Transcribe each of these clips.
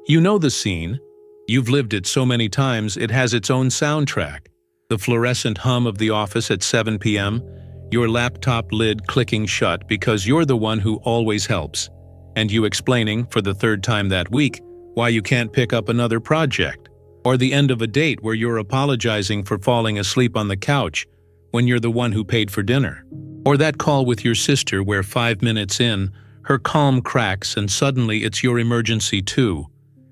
You know the scene. You've lived it so many times it has its own soundtrack. The fluorescent hum of the office at 7 p.m., your laptop lid clicking shut because you're the one who always helps, and you explaining, for the third time that week, why you can't pick up another project, or the end of a date where you're apologizing for falling asleep on the couch when you're the one who paid for dinner, or that call with your sister where 5 minutes in, her calm cracks and suddenly it's your emergency too.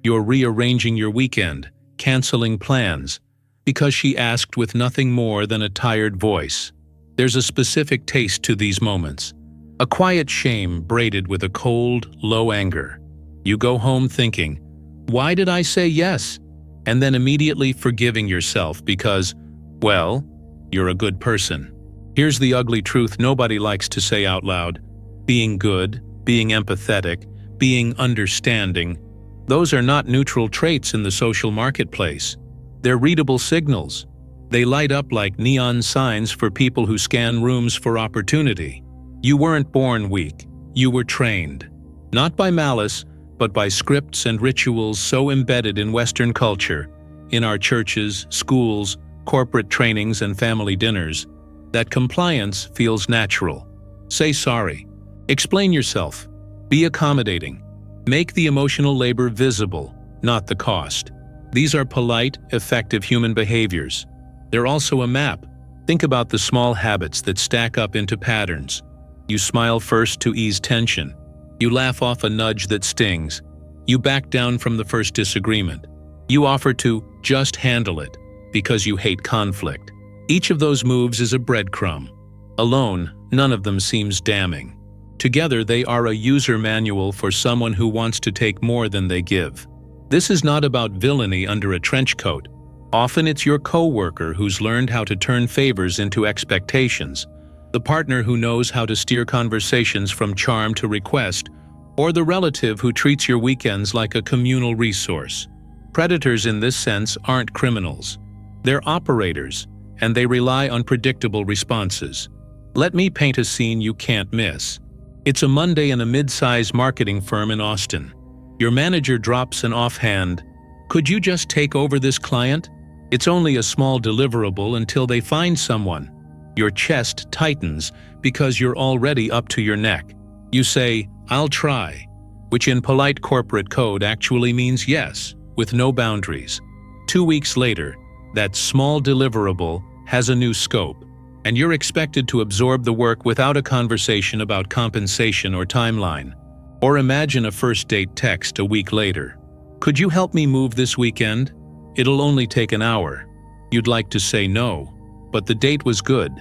You're rearranging your weekend, canceling plans, because she asked with nothing more than a tired voice. There's a specific taste to these moments, a quiet shame braided with a cold, low anger. You go home thinking, why did I say yes? And then immediately forgiving yourself because, well, you're a good person. Here's the ugly truth nobody likes to say out loud. Being good, being empathetic, being understanding, those are not neutral traits in the social marketplace. They're readable signals. They light up like neon signs for people who scan rooms for opportunity. You weren't born weak. You were trained. Not by malice, but by scripts and rituals so embedded in Western culture, in our churches, schools, corporate trainings and family dinners, that compliance feels natural. Say sorry. Explain yourself. Be accommodating. Make the emotional labor visible, not the cost. These are polite, effective human behaviors. They're also a map. Think about the small habits that stack up into patterns. You smile first to ease tension. You laugh off a nudge that stings. You back down from the first disagreement. You offer to just handle it because you hate conflict. Each of those moves is a breadcrumb. Alone, none of them seems damning. Together, they are a user manual for someone who wants to take more than they give. This is not about villainy under a trench coat. Often it's your coworker who's learned how to turn favors into expectations, the partner who knows how to steer conversations from charm to request, or the relative who treats your weekends like a communal resource. Predators in this sense aren't criminals. They're operators, and they rely on predictable responses. Let me paint a scene you can't miss. It's a Monday in a mid-size marketing firm in Austin. Your manager drops an offhand, "Could you just take over this client?" It's only a small deliverable until they find someone. Your chest tightens because you're already up to your neck. You say, "I'll try," which in polite corporate code actually means yes, with no boundaries. 2 weeks later, that small deliverable has a new scope, and you're expected to absorb the work without a conversation about compensation or timeline. Or imagine a first date text a week later. "Could you help me move this weekend? It'll only take an hour." You'd like to say no, but the date was good,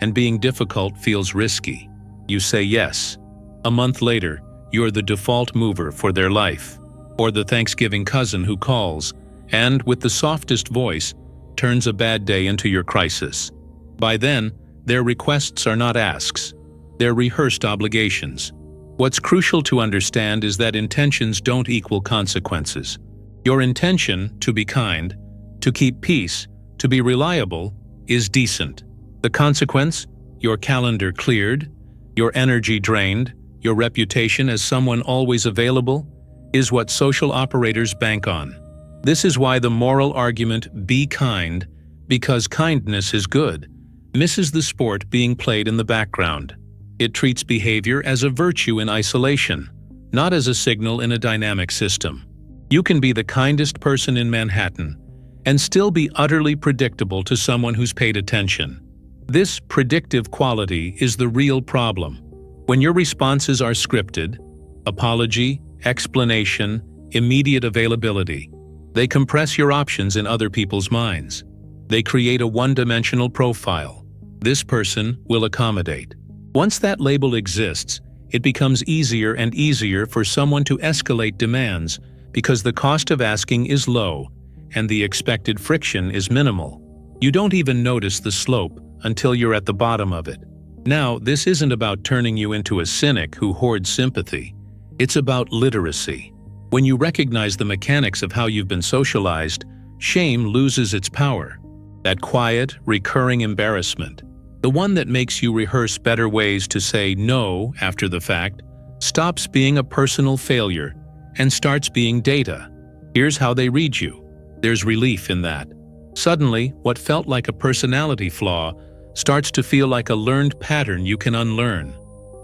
and being difficult feels risky. You say yes. A month later, you're the default mover for their life, or the Thanksgiving cousin who calls, and, with the softest voice, turns a bad day into your crisis. By then, their requests are not asks. They're rehearsed obligations. What's crucial to understand is that intentions don't equal consequences. Your intention, to be kind, to keep peace, to be reliable, is decent. The consequence, your calendar cleared, your energy drained, your reputation as someone always available, is what social operators bank on. This is why the moral argument, "be kind, because kindness is good," misses the sport being played in the background. It treats behavior as a virtue in isolation, not as a signal in a dynamic system. You can be the kindest person in Manhattan and still be utterly predictable to someone who's paid attention. This predictive quality is the real problem. When your responses are scripted, apology, explanation, immediate availability, they compress your options in other people's minds. They create a one-dimensional profile. This person will accommodate. Once that label exists, it becomes easier and easier for someone to escalate demands because the cost of asking is low and the expected friction is minimal. You don't even notice the slope until you're at the bottom of it. Now, this isn't about turning you into a cynic who hoards sympathy. It's about literacy. When you recognize the mechanics of how you've been socialized, shame loses its power. That quiet, recurring embarrassment, the one that makes you rehearse better ways to say no after the fact, stops being a personal failure and starts being data. Here's how they read you. There's relief in that. Suddenly, what felt like a personality flaw starts to feel like a learned pattern you can unlearn.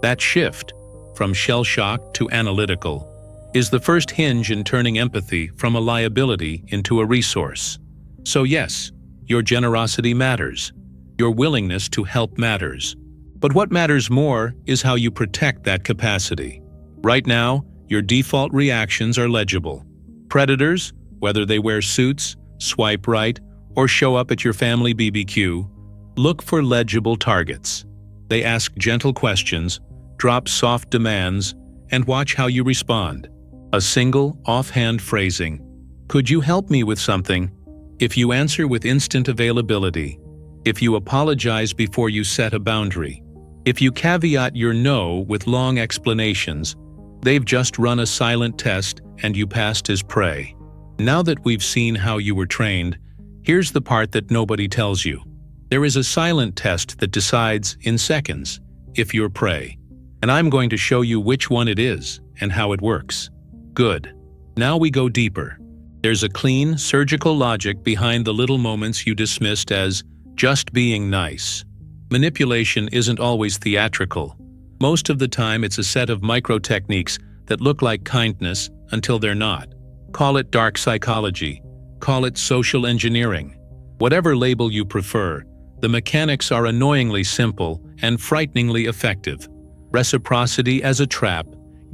That shift, from shell-shocked to analytical, is the first hinge in turning empathy from a liability into a resource. So yes, your generosity matters. Your willingness to help matters. But what matters more is how you protect that capacity. Right now, your default reactions are legible. Predators, whether they wear suits, swipe right, or show up at your family BBQ, look for legible targets. They ask gentle questions, drop soft demands, and watch how you respond. A single, offhand phrasing, "Could you help me with something?" If you answer with instant availability, if you apologize before you set a boundary, if you caveat your no with long explanations, they've just run a silent test and you passed as prey. Now that we've seen how you were trained, here's the part that nobody tells you. There is a silent test that decides, in seconds, if you're prey. And I'm going to show you which one it is and how it works. Good. Now we go deeper. There's a clean, surgical logic behind the little moments you dismissed as just being nice. Manipulation isn't always theatrical. Most of the time it's a set of micro-techniques that look like kindness until they're not. Call it dark psychology. Call it social engineering. Whatever label you prefer, the mechanics are annoyingly simple and frighteningly effective. Reciprocity as a trap,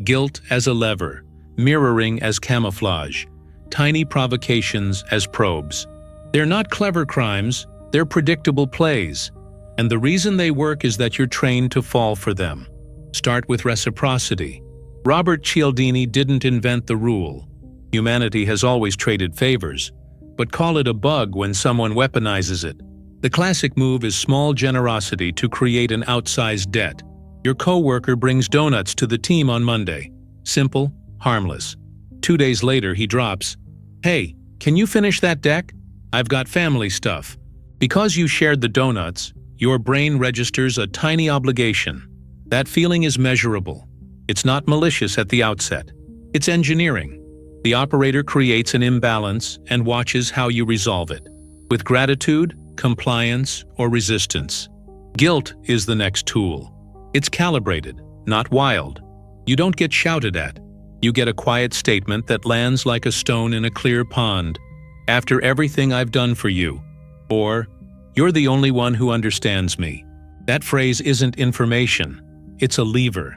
guilt as a lever, mirroring as camouflage, tiny provocations as probes. They're not clever crimes, they're predictable plays. And the reason they work is that you're trained to fall for them. Start with reciprocity. Robert Cialdini didn't invent the rule. Humanity has always traded favors, but call it a bug when someone weaponizes it. The classic move is small generosity to create an outsized debt. Your coworker brings donuts to the team on Monday. Simple, harmless. 2 days later he drops, "Hey, can you finish that deck? I've got family stuff." Because you shared the donuts, your brain registers a tiny obligation. That feeling is measurable. It's not malicious at the outset. It's engineering. The operator creates an imbalance and watches how you resolve it. With gratitude, compliance, or resistance. Guilt is the next tool. It's calibrated, not wild. You don't get shouted at. You get a quiet statement that lands like a stone in a clear pond. "After everything I've done for you." Or, "You're the only one who understands me." That phrase isn't information. It's a lever.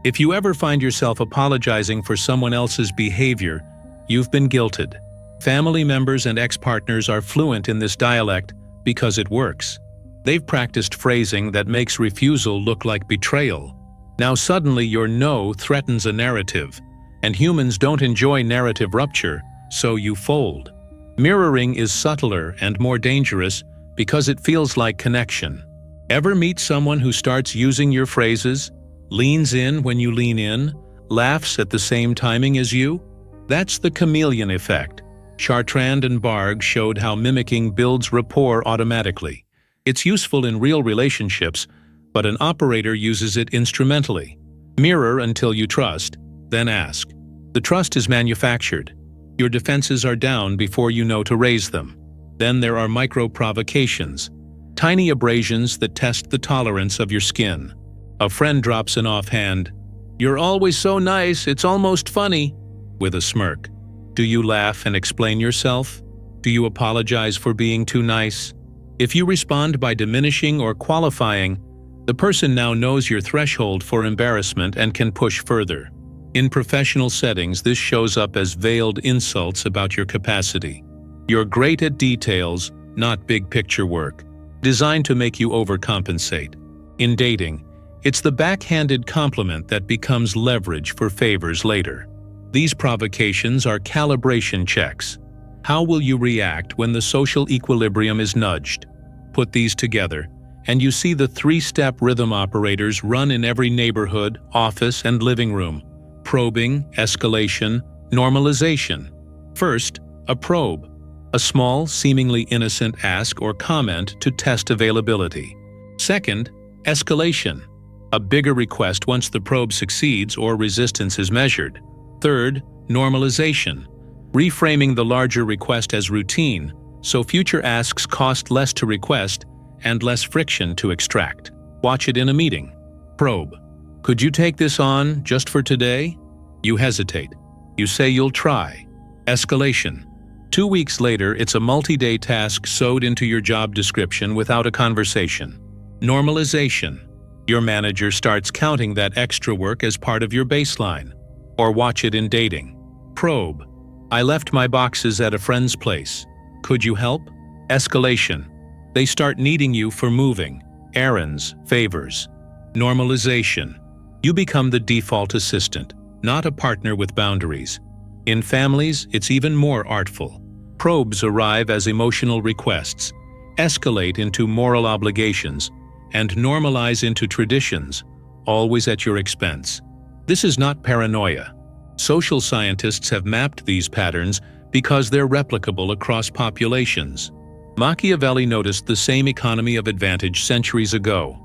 If you ever find yourself apologizing for someone else's behavior, you've been guilted. Family members and ex-partners are fluent in this dialect because it works. They've practiced phrasing that makes refusal look like betrayal. Now suddenly your no threatens a narrative, and humans don't enjoy narrative rupture, so you fold. Mirroring is subtler and more dangerous because it feels like connection. Ever meet someone who starts using your phrases, leans in when you lean in, laughs at the same timing as you? That's the chameleon effect. Chartrand and Barg showed how mimicking builds rapport automatically. It's useful in real relationships, but an operator uses it instrumentally. Mirror until you trust, then ask. The trust is manufactured. Your defenses are down before you know to raise them. Then there are micro-provocations, tiny abrasions that test the tolerance of your skin. A friend drops an offhand, "You're always so nice, it's almost funny," with a smirk. Do you laugh and explain yourself? Do you apologize for being too nice? If you respond by diminishing or qualifying, the person now knows your threshold for embarrassment and can push further. In professional settings, this shows up as veiled insults about your capacity. You're great at details, not big-picture work, designed to make you overcompensate. In dating, it's the backhanded compliment that becomes leverage for favors later. These provocations are calibration checks. How will you react when the social equilibrium is nudged? Put these together, and you see the three-step rhythm operators run in every neighborhood, office, and living room. Probing, escalation, normalization. First, a probe. A small, seemingly innocent ask or comment to test availability. Second, escalation. A bigger request once the probe succeeds or resistance is measured. Third, normalization. reframing the larger request as routine, so future asks cost less to request and less friction to extract. Watch it in a meeting. Probe. Could you take this on just for today? You hesitate. You say you'll try. Escalation. 2 weeks later, it's a multi-day task sewed into your job description without a conversation. Normalization. Your manager starts counting that extra work as part of your baseline. Or watch it in dating. Probe. I left my boxes at a friend's place. Could you help? Escalation. They start needing you for moving, errands, favors. Normalization. You become the default assistant, not a partner with boundaries. In families, it's even more artful. Probes arrive as emotional requests, escalate into moral obligations, and normalize into traditions, always at your expense. This is not paranoia. Social scientists have mapped these patterns because they're replicable across populations. Machiavelli noticed the same economy of advantage centuries ago.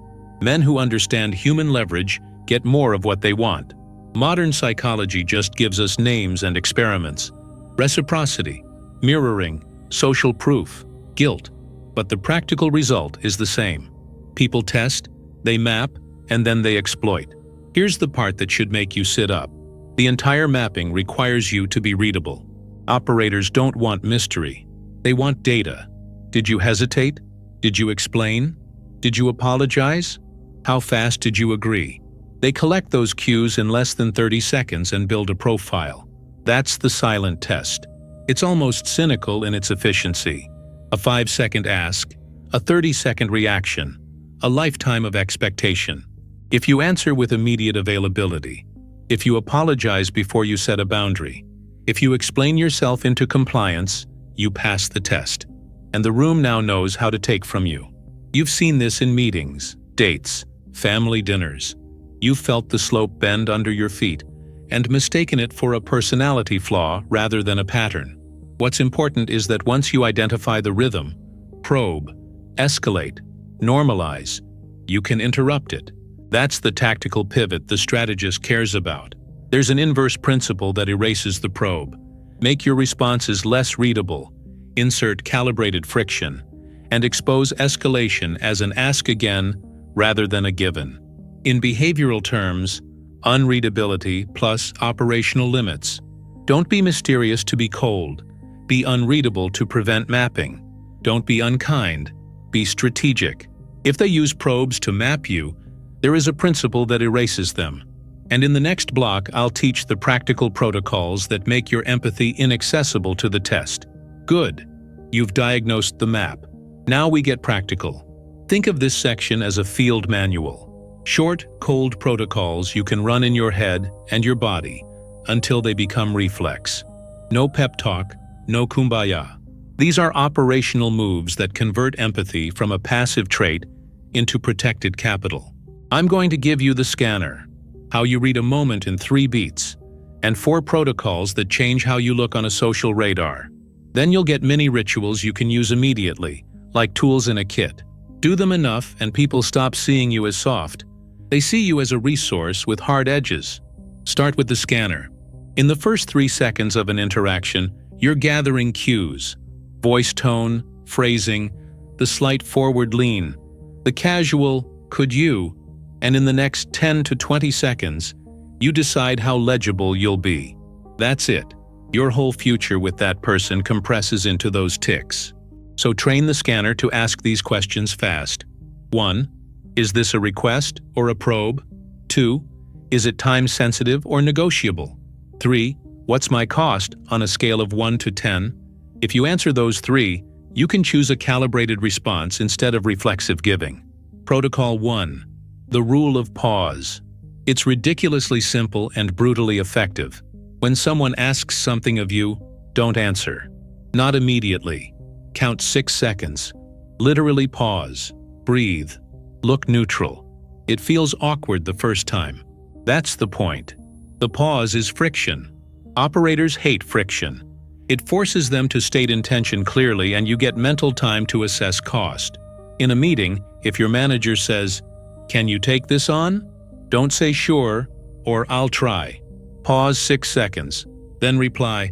Men who understand human leverage get more of what they want. Modern psychology just gives us names and experiments. Reciprocity, mirroring, social proof, guilt. But the practical result is the same. People test, they map, and then they exploit. Here's the part that should make you sit up. The entire mapping requires you to be readable. Operators don't want mystery. They want data. Did you hesitate? Did you explain? Did you apologize? How fast did you agree? They collect those cues in less than 30 seconds and build a profile. That's the silent test. It's almost cynical in its efficiency. A 5-second ask, a 30-second reaction, a lifetime of expectation. If you answer with immediate availability, if you apologize before you set a boundary, if you explain yourself into compliance, you pass the test. And the room now knows how to take from you. You've seen this in meetings, dates, family dinners. You've felt the slope bend under your feet and mistaken it for a personality flaw rather than a pattern. What's important is that once you identify the rhythm, probe, escalate, normalize, you can interrupt it. That's the tactical pivot the strategist cares about. There's an inverse principle that erases the probe. Make your responses less readable, insert calibrated friction, and expose escalation as an ask again rather than a given. In behavioral terms, unreadability plus operational limits. Don't be mysterious to be cold. Be unreadable to prevent mapping. Don't be unkind. Be strategic. If they use probes to map you, there is a principle that erases them. And in the next block, I'll teach the practical protocols that make your empathy inaccessible to the test. Good. You've diagnosed the map. Now we get practical. Think of this section as a field manual. Short, cold protocols you can run in your head and your body until they become reflex. No pep talk, no kumbaya. These are operational moves that convert empathy from a passive trait into protected capital. I'm going to give you the scanner, how you read a moment in 3 beats, and 4 protocols that change how you look on a social radar. Then you'll get mini rituals you can use immediately, like tools in a kit. Do them enough and people stop seeing you as soft. They see you as a resource with hard edges. Start with the scanner. In the first 3 seconds of an interaction, you're gathering cues. Voice tone, phrasing, the slight forward lean, the casual, could you? And in the next 10 to 20 seconds, you decide how legible you'll be. That's it. Your whole future with that person compresses into those ticks. So train the scanner to ask these questions fast. 1. Is this a request or a probe? 2. Is it time-sensitive or negotiable? 3. What's my cost on a scale of 1 to 10? If you answer those 3, you can choose a calibrated response instead of reflexive giving. Protocol 1. The rule of pause. It's ridiculously simple and brutally effective. When someone asks something of you, don't answer. Not immediately. Count 6 seconds. Literally pause. Breathe. Look neutral. It feels awkward the first time. That's the point. The pause is friction. Operators hate friction. It forces them to state intention clearly and you get mental time to assess cost. In a meeting, if your manager says, "Can you take this on?" Don't say sure or "I'll try." Pause 6 seconds. Then reply,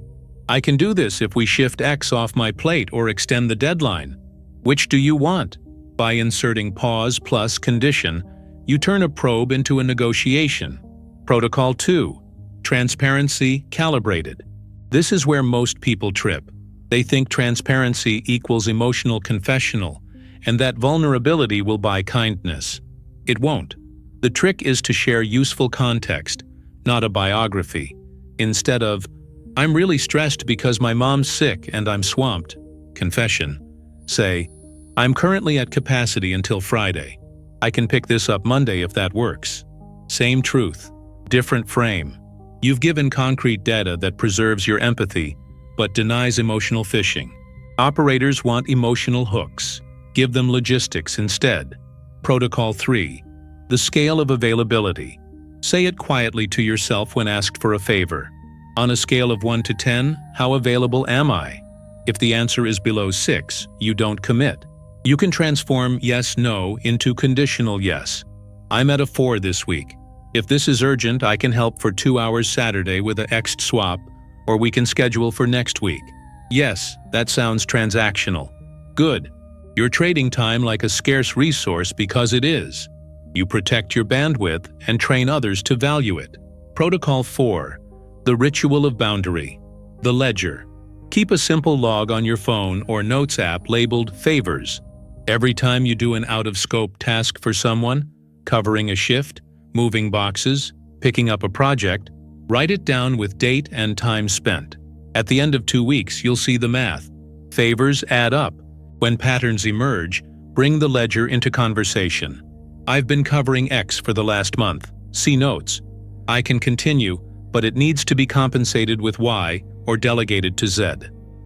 I can do this if we shift X off my plate or extend the deadline. Which do you want? By inserting pause plus condition, you turn a probe into a negotiation. Protocol 2. Transparency calibrated. This is where most people trip. They think transparency equals emotional confessional, and that vulnerability will buy kindness. It won't. The trick is to share useful context, not a biography. Instead of, "I'm really stressed because my mom's sick and I'm swamped," confession, say, "I'm currently at capacity until Friday. I can pick this up Monday if that works." Same truth, different frame. You've given concrete data that preserves your empathy, but denies emotional fishing. Operators want emotional hooks. Give them logistics instead. Protocol 3. The scale of availability. Say it quietly to yourself when asked for a favor. On a scale of 1 to 10, how available am I? If the answer is below 6, you don't commit. You can transform yes/no into conditional yes. I'm at a 4 this week. If this is urgent, I can help for 2 hours Saturday with a X swap, or we can schedule for next week. Yes, that sounds transactional. Good. You're trading time like a scarce resource because it is. You protect your bandwidth and train others to value it. Protocol 4. The ritual of boundary. The ledger. Keep a simple log on your phone or notes app labeled favors. Every time you do an out-of-scope task for someone, covering a shift, moving boxes, picking up a project, write it down with date and time spent. At the end of 2 weeks, you'll see the math. Favors add up. When patterns emerge, bring the ledger into conversation. I've been covering X for the last month. See notes. I can continue, but it needs to be compensated with Y or delegated to Z.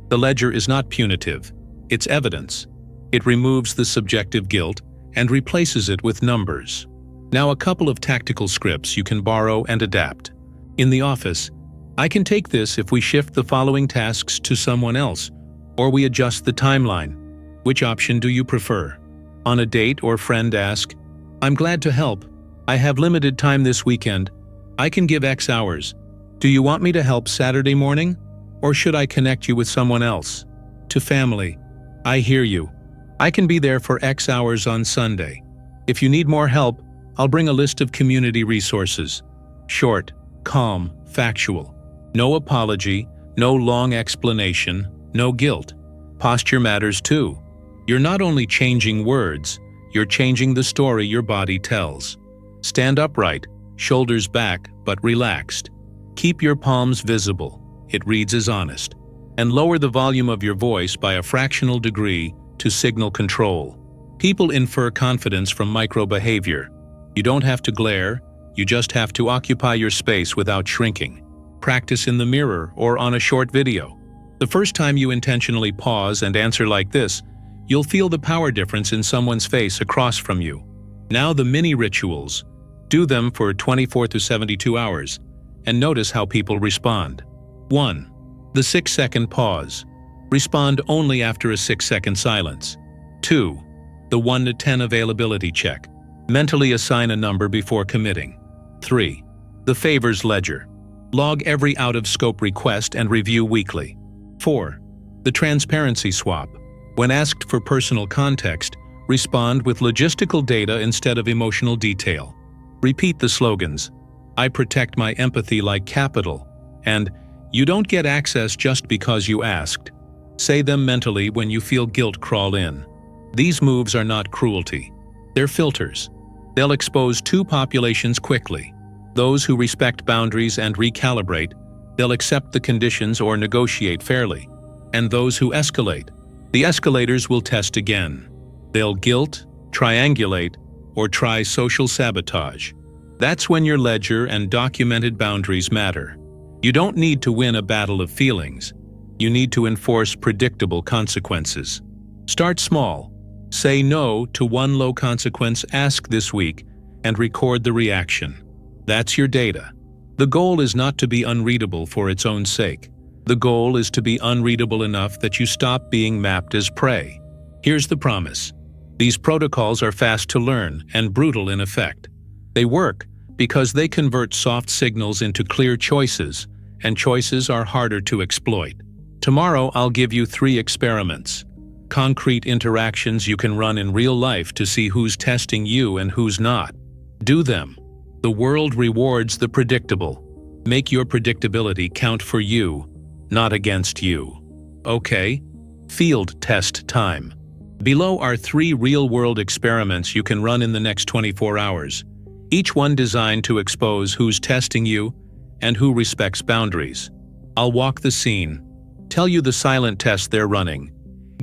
The ledger is not punitive. It's evidence. It removes the subjective guilt and replaces it with numbers. Now a couple of tactical scripts you can borrow and adapt. In the office, I can take this if we shift the following tasks to someone else, or we adjust the timeline. Which option do you prefer? On a date or friend ask, "I'm glad to help. I have limited time this weekend. I can give X hours. Do you want me to help Saturday morning? Or should I connect you with someone else?" To family, "I hear you. I can be there for X hours on Sunday. If you need more help, I'll bring a list of community resources." Short, calm, factual. No apology, no long explanation, no guilt. Posture matters too. You're not only changing words, you're changing the story your body tells. Stand upright, shoulders back but relaxed. Keep your palms visible, it reads as honest. And lower the volume of your voice by a fractional degree to signal control. People infer confidence from micro-behavior. You don't have to glare, you just have to occupy your space without shrinking. Practice in the mirror or on a short video. The first time you intentionally pause and answer like this, you'll feel the power difference in someone's face across from you. Now the mini rituals. Do them for 24 to 72 hours, and notice how people respond. 1. The 6-second pause. Respond only after a 6-second silence. 2. The 1 to 10 availability check. Mentally assign a number before committing. 3. The favors ledger. Log every out-of-scope request and review weekly. 4. The transparency swap. When asked for personal context, respond with logistical data instead of emotional detail. Repeat the slogans, "I protect my empathy like capital," and "You don't get access just because you asked." Say them mentally when you feel guilt crawl in. These moves are not cruelty. They're filters. They'll expose two populations quickly. Those who respect boundaries and recalibrate, they'll accept the conditions or negotiate fairly. And those who escalate, the escalators will test again. They'll guilt, triangulate, or try social sabotage. That's when your ledger and documented boundaries matter. You don't need to win a battle of feelings. You need to enforce predictable consequences. Start small. Say no to one low-consequence ask this week and record the reaction. That's your data. The goal is not to be unreadable for its own sake. The goal is to be unreadable enough that you stop being mapped as prey. Here's the promise. These protocols are fast to learn and brutal in effect. They work because they convert soft signals into clear choices, and choices are harder to exploit. Tomorrow I'll give you 3 experiments. Concrete interactions you can run in real life to see who's testing you and who's not. Do them. The world rewards the predictable. Make your predictability count for you, not against you. Okay? Field test time. Below are 3 real-world experiments you can run in the next 24 hours, each one designed to expose who's testing you and who respects boundaries. I'll walk the scene, tell you the silent test they're running,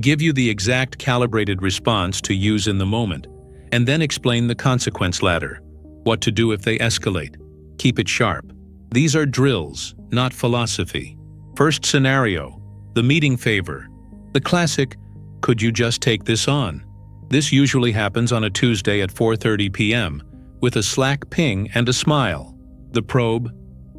give you the exact calibrated response to use in the moment, and then explain the consequence ladder, what to do if they escalate. Keep it sharp. These are drills, not philosophy. First scenario, the meeting favor. The classic, could you just take this on? This usually happens on a Tuesday at 4:30 p.m., with a Slack ping and a smile. The probe,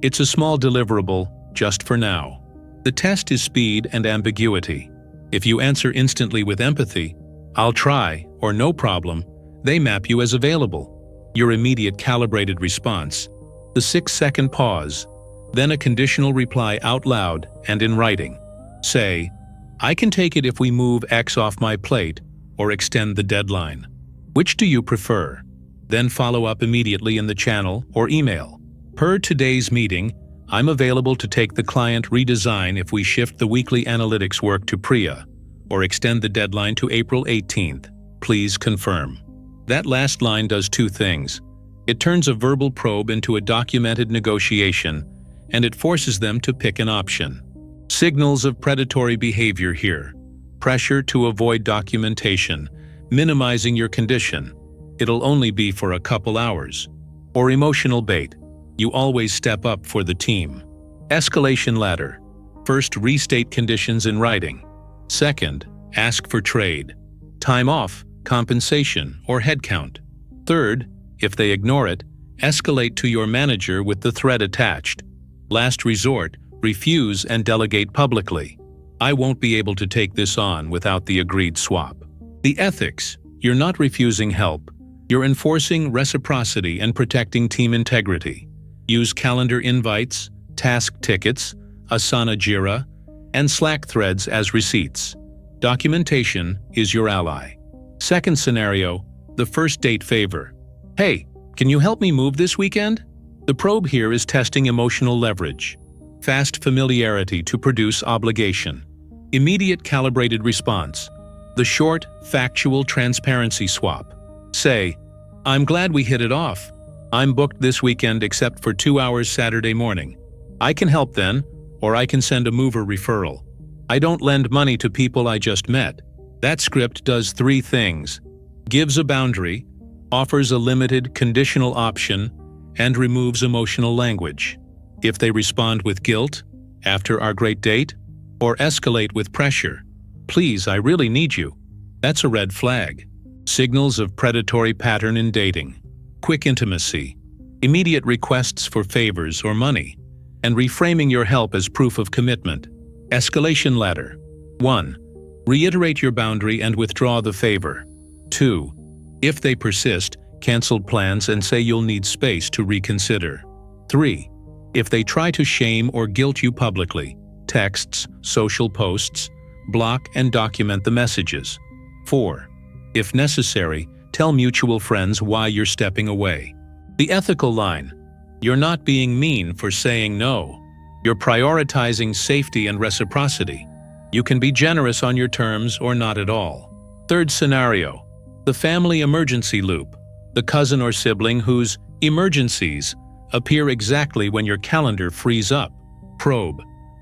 it's a small deliverable, just for now. The test is speed and ambiguity. If you answer instantly with empathy, I'll try, or no problem, they map you as available. Your immediate calibrated response, the 6-second pause, then a conditional reply out loud and in writing. Say, I can take it if we move X off my plate or extend the deadline. Which do you prefer? Then follow up immediately in the channel or email. Per today's meeting, I'm available to take the client redesign if we shift the weekly analytics work to Priya or extend the deadline to April 18th. Please confirm. That last line does 2 things. It turns a verbal probe into a documented negotiation, and it forces them to pick an option. Signals of predatory behavior here. Pressure to avoid documentation, minimizing your condition. It'll only be for a couple hours. Or emotional bait. You always step up for the team. Escalation ladder. First, restate conditions in writing. Second, ask for trade. Time off, compensation, or headcount. Third, if they ignore it, escalate to your manager with the threat attached. Last resort, refuse and delegate publicly. I won't be able to take this on without the agreed swap. The ethics. You're not refusing help. You're enforcing reciprocity and protecting team integrity. Use calendar invites, task tickets, Asana Jira, and Slack threads as receipts. Documentation is your ally. Second scenario, the first date favor. Hey, can you help me move this weekend? The probe here is testing emotional leverage. Fast familiarity to produce obligation. Immediate calibrated response. The short, factual transparency swap. Say, I'm glad we hit it off. I'm booked this weekend except for 2 hours Saturday morning. I can help then, or I can send a mover referral. I don't lend money to people I just met. That script does 3 things. Gives a boundary, offers a limited conditional option, and removes emotional language. If they respond with guilt, after our great date, or escalate with pressure, please, I really need you, that's a red flag. Signals of predatory pattern in dating. Quick intimacy, immediate requests for favors or money, and reframing your help as proof of commitment. Escalation ladder. 1. Reiterate your boundary and withdraw the favor. 2. If they persist, cancel plans and say you'll need space to reconsider. 3. If they try to shame or guilt you publicly, texts, social posts, block and document the messages. 4. If necessary, tell mutual friends why you're stepping away. The ethical line. You're not being mean for saying no. You're prioritizing safety and reciprocity. You can be generous on your terms or not at all. Third scenario. The family emergency loop. The cousin or sibling whose emergencies appear exactly when your calendar frees up. Probe.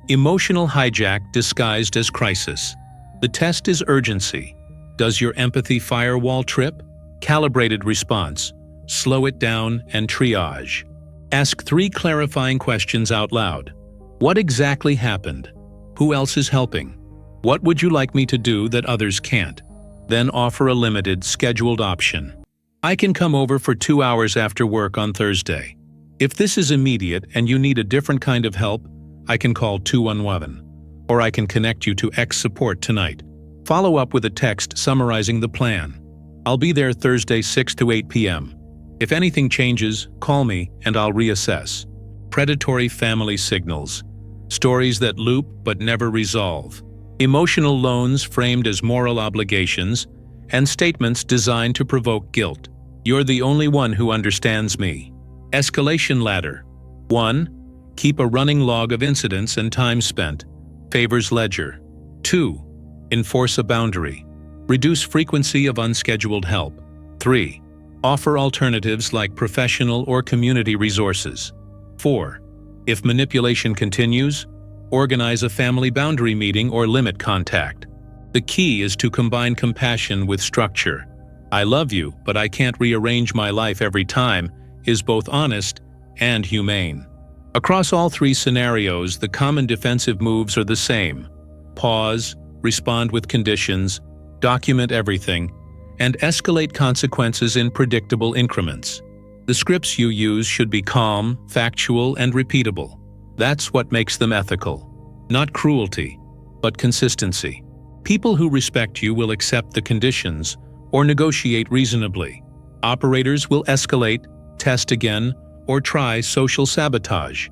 Emotional hijack disguised as crisis. The test is urgency. Does your empathy firewall trip? Calibrated response. Slow it down and triage. Ask 3 clarifying questions out loud. What exactly happened? Who else is helping? What would you like me to do that others can't? Then offer a limited, scheduled option. I can come over for 2 hours after work on Thursday. If this is immediate and you need a different kind of help, I can call 211, or I can connect you to X support tonight. Follow up with a text summarizing the plan. I'll be there Thursday 6 to 8 p.m. If anything changes, call me and I'll reassess. Predatory family signals. stories that loop but never resolve, emotional loans framed as moral obligations, and statements designed to provoke guilt. You're the only one who understands me. Escalation ladder. 1. Keep a running log of incidents and time spent. Favors ledger. 2. Enforce a boundary. Reduce frequency of unscheduled help. 3. Offer alternatives like professional or community resources. 4. If manipulation continues, organize a family boundary meeting or limit contact. The key is to combine compassion with structure. "I love you, but I can't rearrange my life every time" is both honest and humane. Across all three scenarios, the common defensive moves are the same. Pause, respond with conditions, document everything, and escalate consequences in predictable increments. The scripts you use should be calm, factual, and repeatable. That's what makes them ethical. Not cruelty, but consistency. People who respect you will accept the conditions or negotiate reasonably. Operators will escalate, test again, or try social sabotage.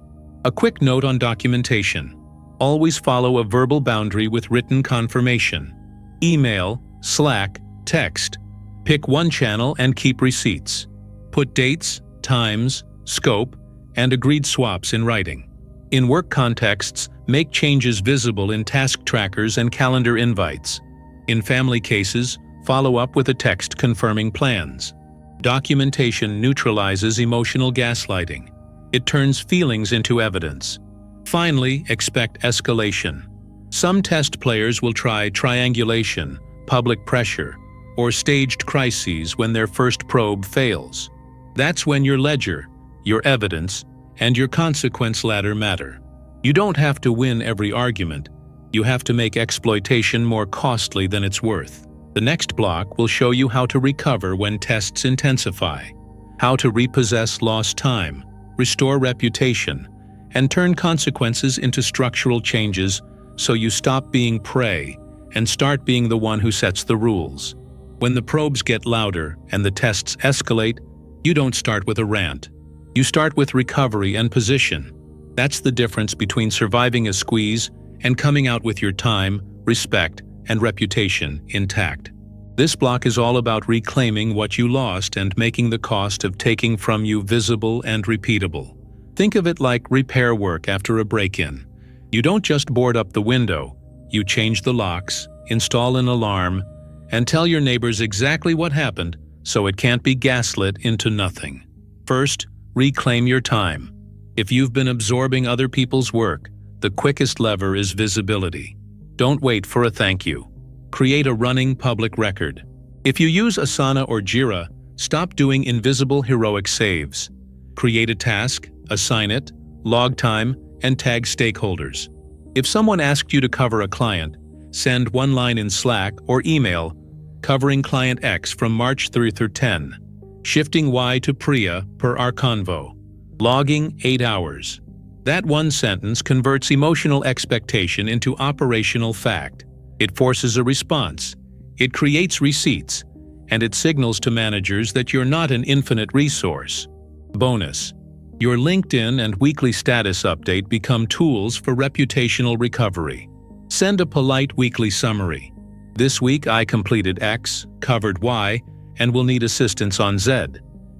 A quick note on documentation. Always follow a verbal boundary with written confirmation. Email, Slack, text. Pick one channel and keep receipts. Put dates, times, scope, and agreed swaps in writing. In work contexts, make changes visible in task trackers and calendar invites. In family cases, follow up with a text confirming plans. Documentation neutralizes emotional gaslighting. It turns feelings into evidence. Finally, expect escalation. Some test players will try triangulation, public pressure, or staged crises when their first probe fails. That's when your ledger, your evidence, and your consequence ladder matter. You don't have to win every argument. You have to make exploitation more costly than it's worth. The next block will show you how to recover when tests intensify, how to repossess lost time, restore reputation, and turn consequences into structural changes so you stop being prey and start being the one who sets the rules. When the probes get louder and the tests escalate, you don't start with a rant. You start with recovery and position. That's the difference between surviving a squeeze and coming out with your time, respect, and reputation intact. This block is all about reclaiming what you lost and making the cost of taking from you visible and repeatable. Think of it like repair work after a break-in. You don't just board up the window, you change the locks, install an alarm, and tell your neighbors exactly what happened so it can't be gaslit into nothing. First, reclaim your time. If you've been absorbing other people's work, the quickest lever is visibility. Don't wait for a thank you. Create a running public record. If you use Asana or Jira, stop doing invisible heroic saves. Create a task, assign it, log time, and tag stakeholders. If someone asked you to cover a client, send one line in Slack or email, covering client X from March 3 through 10, shifting Y to Priya per our convo, logging 8 hours. That one sentence converts emotional expectation into operational fact. It forces a response, it creates receipts, and it signals to managers that you're not an infinite resource. Bonus: your LinkedIn and weekly status update become tools for reputational recovery. Send a polite weekly summary. This week I completed X, covered Y, and will need assistance on Z.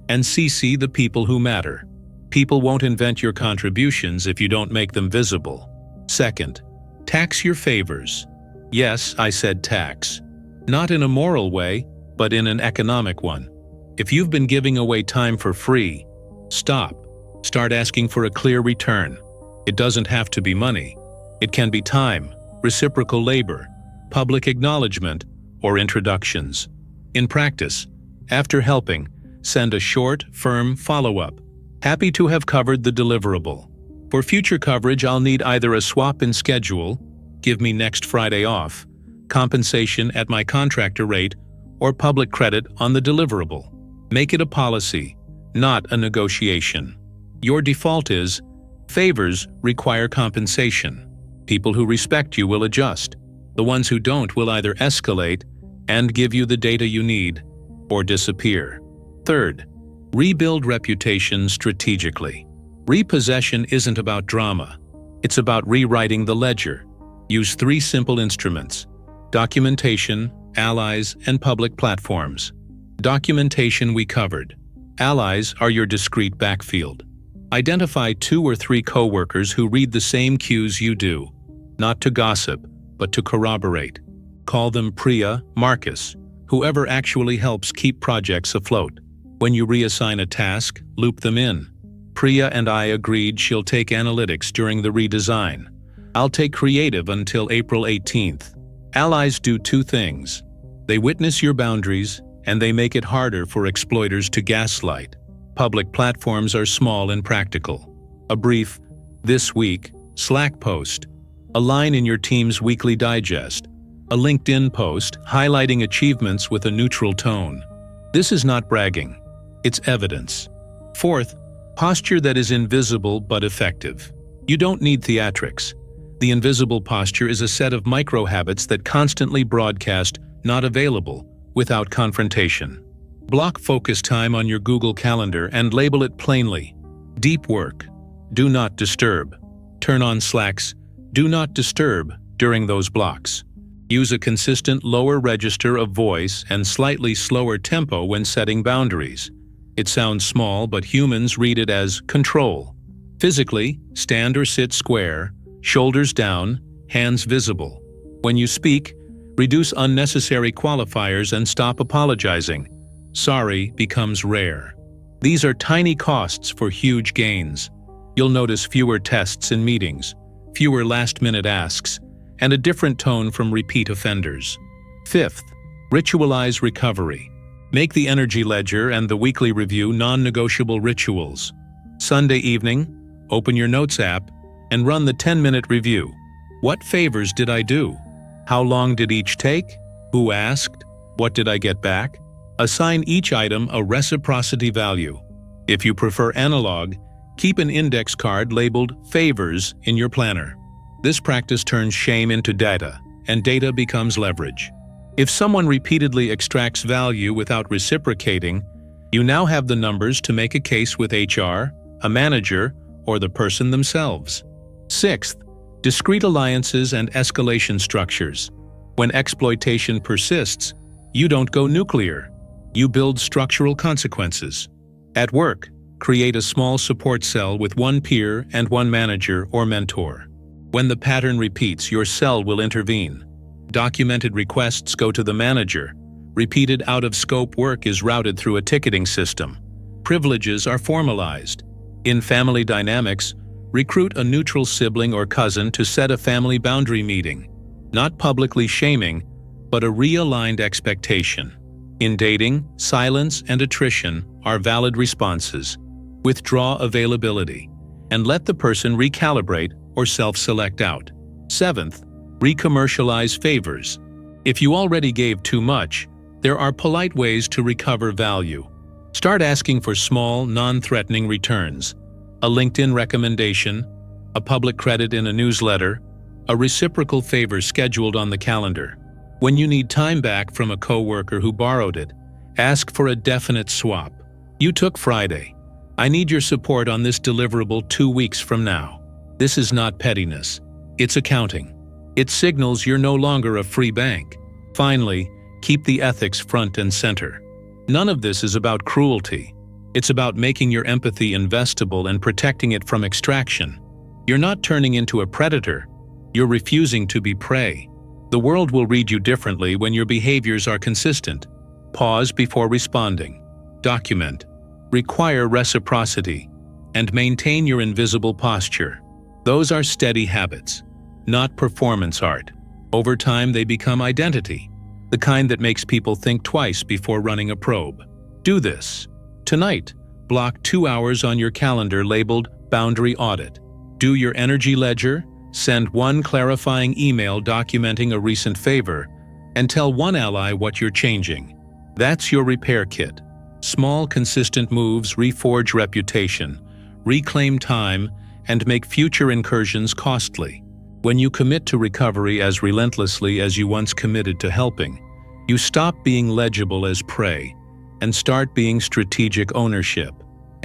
And CC the people who matter. People won't invent your contributions if you don't make them visible. Second, tax your favors. Yes, I said tax. Not in a moral way, but in an economic one. If you've been giving away time for free, stop. Start asking for a clear return. It doesn't have to be money. It can be time, reciprocal labor, public acknowledgement, or introductions. In practice, after helping, send a short, firm follow-up. Happy to have covered the deliverable. For future coverage, I'll need either a swap in schedule, give me next Friday off, compensation at my contractor rate, or public credit on the deliverable. Make it a policy, not a negotiation. Your default is, favors require compensation. People who respect you will adjust. The ones who don't will either escalate and give you the data you need, or disappear. Third, rebuild reputation strategically. Repossession isn't about drama. It's about rewriting the ledger. Use 3 simple instruments: documentation, allies, and public platforms. Documentation we covered. Allies are your discrete backfield. Identify 2 or 3 coworkers who read the same cues you do, not to gossip, but to corroborate. Call them Priya, Marcus, whoever actually helps keep projects afloat. When you reassign a task, loop them in. Priya and I agreed she'll take analytics during the redesign. I'll take creative until April 18th. Allies do 2 things. They witness your boundaries, and they make it harder for exploiters to gaslight. Public platforms are small and practical. A brief, "This week," Slack post, a line in your team's weekly digest, a LinkedIn post highlighting achievements with a neutral tone. This is not bragging. It's evidence. Fourth, posture that is invisible but effective. You don't need theatrics. The invisible posture is a set of micro-habits that constantly broadcast "not available" without confrontation. Block focus time on your Google Calendar and label it plainly. Deep work. Do not disturb. Turn on Slack's "Do not disturb" during those blocks. Use a consistent lower register of voice and slightly slower tempo when setting boundaries. It sounds small, but humans read it as control. Physically, stand or sit square, shoulders down, hands visible. When you speak, reduce unnecessary qualifiers and stop apologizing. Sorry becomes rare. These are tiny costs for huge gains. You'll notice fewer tests in meetings, fewer last-minute asks, and a different tone from repeat offenders. Fifth, ritualize recovery. Make the energy ledger and the weekly review non-negotiable rituals. Sunday evening, open your Notes app and run the 10-minute review. What favors did I do? How long did each take? Who asked? What did I get back? Assign each item a reciprocity value. If you prefer analog, keep an index card labeled "Favors" in your planner. This practice turns shame into data, and data becomes leverage. If someone repeatedly extracts value without reciprocating, you now have the numbers to make a case with HR, a manager, or the person themselves. Sixth, discrete alliances and escalation structures. When exploitation persists, you don't go nuclear. You build structural consequences. At work, create a small support cell with 1 peer and 1 manager or mentor. When the pattern repeats, your cell will intervene. Documented requests go to the manager. Repeated out-of-scope work is routed through a ticketing system. Privileges are formalized. In family dynamics, recruit a neutral sibling or cousin to set a family boundary meeting. Not publicly shaming, but a realigned expectation. In dating, silence and attrition are valid responses. Withdraw availability, and let the person recalibrate or self-select out. Seventh, recommercialize favors. If you already gave too much, there are polite ways to recover value. Start asking for small, non-threatening returns. A LinkedIn recommendation, a public credit in a newsletter, a reciprocal favor scheduled on the calendar. When you need time back from a coworker who borrowed it, ask for a definite swap. You took Friday. I need your support on this deliverable 2 weeks from now. This is not pettiness. It's accounting. It signals you're no longer a free bank. Finally, keep the ethics front and center. None of this is about cruelty. It's about making your empathy investable and protecting it from extraction. You're not turning into a predator. You're refusing to be prey. The world will read you differently when your behaviors are consistent. Pause before responding. Document. Require reciprocity. And maintain your invisible posture. Those are steady habits, not performance art. Over time, they become identity, the kind that makes people think twice before running a probe. Do this. Tonight, block 2 hours on your calendar labeled Boundary Audit. Do your energy ledger, send 1 clarifying email documenting a recent favor, and tell 1 ally what you're changing. That's your repair kit. Small, consistent moves reforge reputation, reclaim time, and make future incursions costly. When you commit to recovery as relentlessly as you once committed to helping, you stop being legible as prey and start being strategic ownership.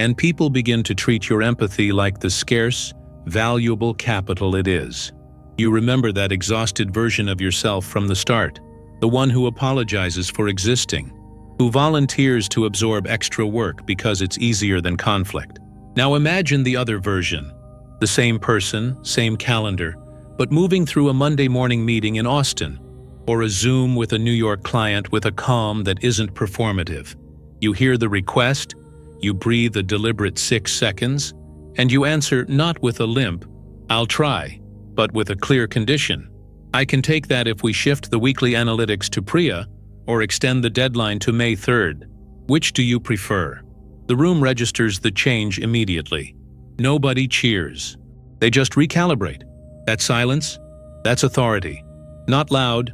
And people begin to treat your empathy like the scarce, valuable capital it is. You remember that exhausted version of yourself from the start, the one who apologizes for existing, who volunteers to absorb extra work because it's easier than conflict. Now imagine the other version, the same person, same calendar, but moving through a Monday morning meeting in Austin, or a Zoom with a New York client with a calm that isn't performative. You hear the request, you breathe a deliberate 6 seconds, and you answer not with a limp, "I'll try," but with a clear condition. I can take that if we shift the weekly analytics to Priya or extend the deadline to May 3rd. Which do you prefer? The room registers the change immediately. Nobody cheers. They just recalibrate. That silence? That's authority. Not loud,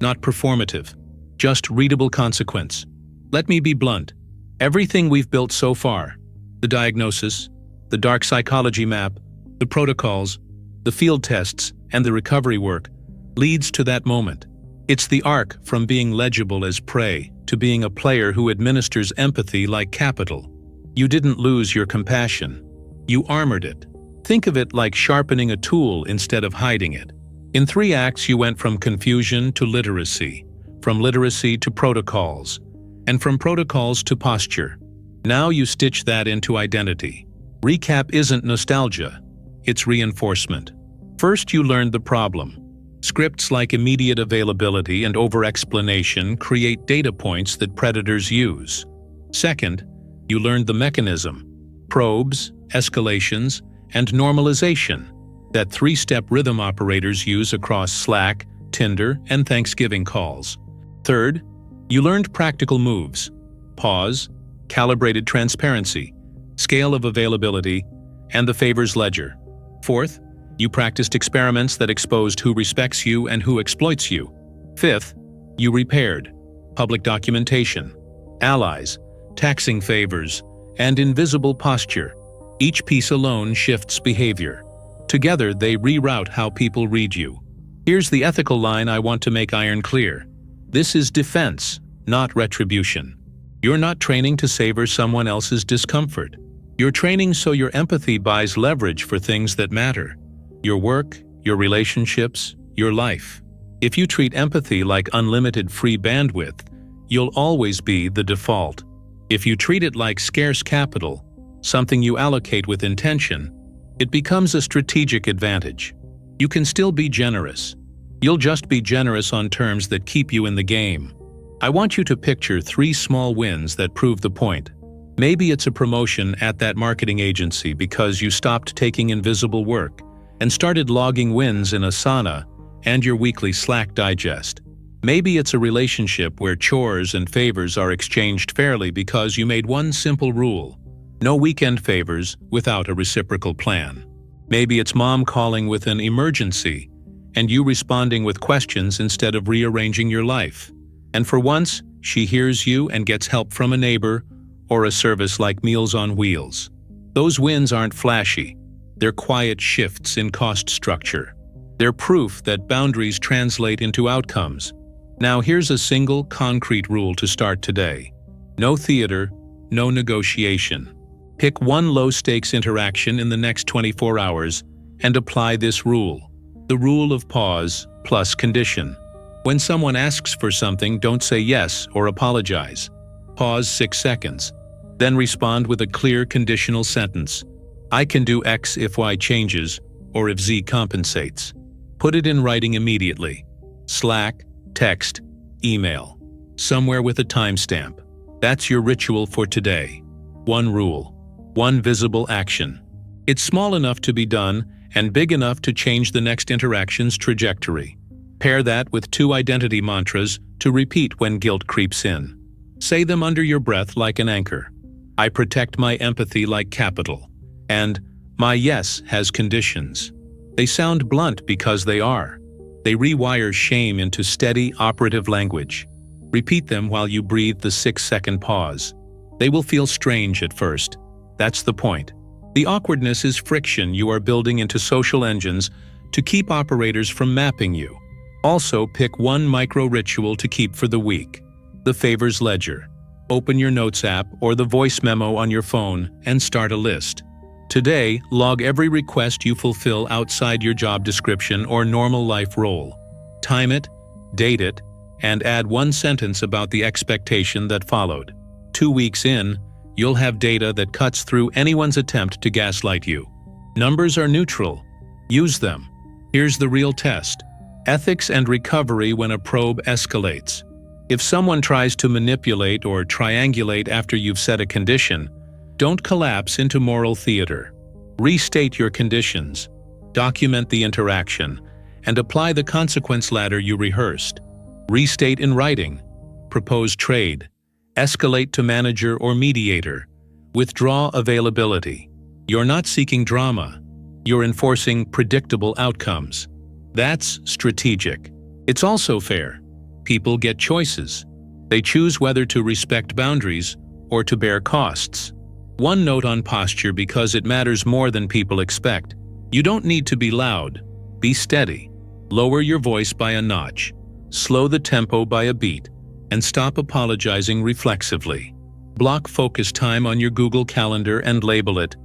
not performative, just readable consequence. Let me be blunt. Everything we've built so far, the diagnosis, the dark psychology map, the protocols, the field tests, and the recovery work, leads to that moment. It's the arc from being legible as prey to being a player who administers empathy like capital. You didn't lose your compassion. You armored it. Think of it like sharpening a tool instead of hiding it. In 3 acts, you went from confusion to literacy, from literacy to protocols, and from protocols to posture. Now you stitch that into identity. Recap isn't nostalgia, it's reinforcement. First, you learned the problem. Scripts like immediate availability and over-explanation create data points that predators use. Second, you learned the mechanism. Probes, escalations, and normalization that 3-step rhythm operators use across Slack, Tinder, and Thanksgiving calls. Third, you learned practical moves. Pause, calibrated transparency, scale of availability, and the favors ledger. Fourth, you practiced experiments that exposed who respects you and who exploits you. Fifth, you repaired public documentation, allies, taxing favors, and invisible posture. Each piece alone shifts behavior. Together, they reroute how people read you. Here's the ethical line I want to make iron clear. This is defense, not retribution. You're not training to savor someone else's discomfort. You're training so your empathy buys leverage for things that matter. Your work, your relationships, your life. If you treat empathy like unlimited free bandwidth, you'll always be the default. If you treat it like scarce capital, something you allocate with intention, it becomes a strategic advantage. You can still be generous. You'll just be generous on terms that keep you in the game. I want you to picture 3 small wins that prove the point. Maybe it's a promotion at that marketing agency because you stopped taking invisible work and started logging wins in Asana and your weekly Slack digest. Maybe it's a relationship where chores and favors are exchanged fairly because you made one simple rule: no weekend favors without a reciprocal plan. Maybe it's mom calling with an emergency and you responding with questions instead of rearranging your life. And for once, she hears you and gets help from a neighbor or a service like Meals on Wheels. Those wins aren't flashy. They're quiet shifts in cost structure. They're proof that boundaries translate into outcomes. Now here's a single, concrete rule to start today. No theater, no negotiation. Pick one low-stakes interaction in the next 24 hours and apply this rule. The rule of pause plus condition. When someone asks for something, don't say yes or apologize. Pause 6 seconds. Then respond with a clear conditional sentence. I can do X if Y changes or if Z compensates. Put it in writing immediately. Slack, text, email. Somewhere with a timestamp. That's your ritual for today. One rule. One visible action. It's small enough to be done and big enough to change the next interaction's trajectory. Pair that with 2 identity mantras to repeat when guilt creeps in. Say them under your breath like an anchor. I protect my empathy like capital. And my yes has conditions. They sound blunt because they are. They rewire shame into steady, operative language. Repeat them while you breathe the 6-second pause. They will feel strange at first. That's the point. The awkwardness is friction you are building into social engines to keep operators from mapping you. Also, pick one micro-ritual to keep for the week. The favors ledger. Open your notes app or the voice memo on your phone and start a list. Today, log every request you fulfill outside your job description or normal life role. Time it, date it, and add one sentence about the expectation that followed. 2 weeks in, you'll have data that cuts through anyone's attempt to gaslight you. Numbers are neutral. Use them. Here's the real test. Ethics and recovery when a probe escalates. If someone tries to manipulate or triangulate after you've set a condition, don't collapse into moral theater. Restate your conditions, document the interaction, and apply the consequence ladder you rehearsed. Restate in writing. Propose trade. Escalate to manager or mediator. Withdraw availability. You're not seeking drama. You're enforcing predictable outcomes. That's strategic. It's also fair. People get choices. They choose whether to respect boundaries or to bear costs. One note on posture, because it matters more than people expect. You don't need to be loud. Be steady. Lower your voice by a notch. Slow the tempo by a beat. And stop apologizing reflexively. Block focus time on your Google Calendar and label it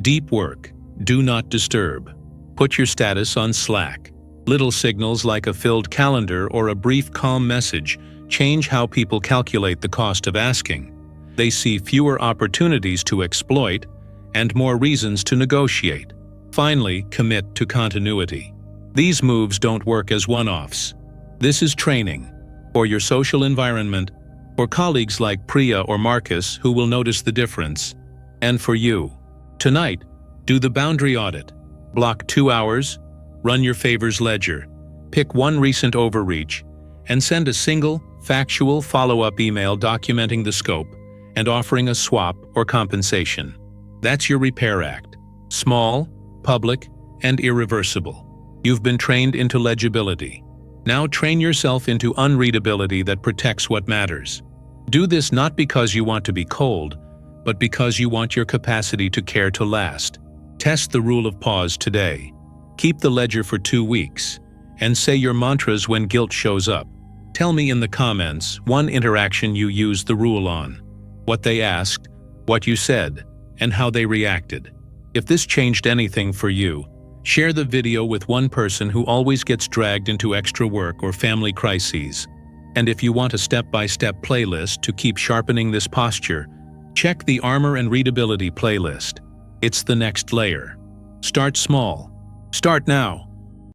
Deep Work. Do not disturb. Put your status on Slack. Little signals like a filled calendar or a brief calm message change how people calculate the cost of asking. They see fewer opportunities to exploit and more reasons to negotiate. Finally, commit to continuity. These moves don't work as one-offs. This is training for your social environment, for colleagues like Priya or Marcus who will notice the difference, and for you. Tonight, do the boundary audit. Block 2 hours, run your favors ledger, pick one recent overreach, and send a single, factual follow-up email documenting the scope and offering a swap or compensation. That's your repair act. Small, public, and irreversible. You've been trained into legibility. Now train yourself into unreadability that protects what matters. Do this not because you want to be cold, but because you want your capacity to care to last. Test the rule of pause today. Keep the ledger for 2 weeks, and say your mantras when guilt shows up. Tell me in the comments one interaction you used the rule on, what they asked, what you said, and how they reacted. If this changed anything for you, share the video with one person who always gets dragged into extra work or family crises. And if you want a step-by-step playlist to keep sharpening this posture, check the Armor and Readability playlist. It's the next layer. Start small. Start now.